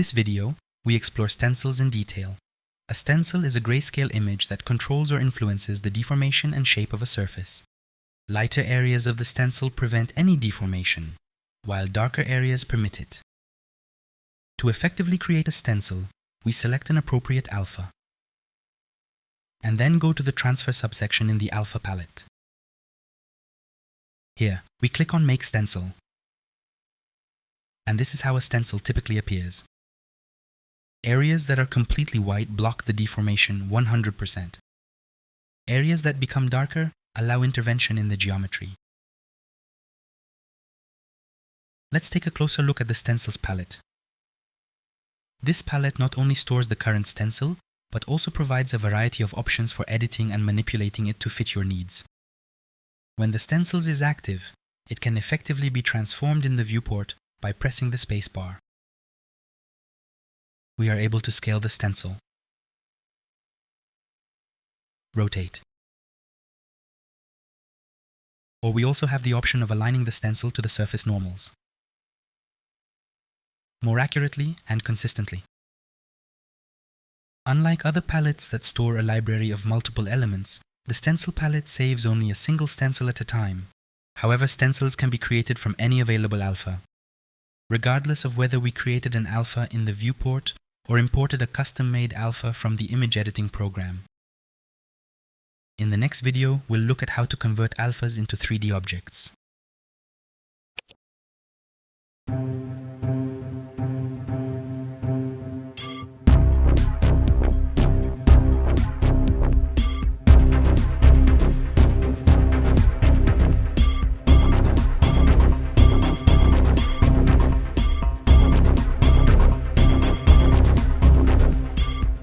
this video, we explore stencils in detail. A stencil is a grayscale image that controls or influences the deformation and shape of a surface. Lighter areas of the stencil prevent any deformation, while darker areas permit it. To effectively create a stencil, we select an appropriate alpha, and then go to the Transfer subsection in the Alpha palette. Here, we click on Make Stencil, and this is how a stencil typically appears. Areas that are completely white block the deformation 100%. Areas that become darker allow intervention in the geometry. Let's take a closer look at the Stencils palette. This palette not only stores the current stencil, but also provides a variety of options for editing and manipulating it to fit your needs. When the Stencils is active, it can effectively be transformed in the viewport by pressing the spacebar. We are able to scale the stencil, rotate, or we also have the option of aligning the stencil to the surface normals, more accurately and consistently. Unlike other palettes that store a library of multiple elements, the Stencil palette saves only a single stencil at a time. However, stencils can be created from any available alpha, regardless of whether we created an alpha in the viewport or imported a custom-made alpha from the image editing program. In the next video, we'll look at how to convert alphas into 3D objects.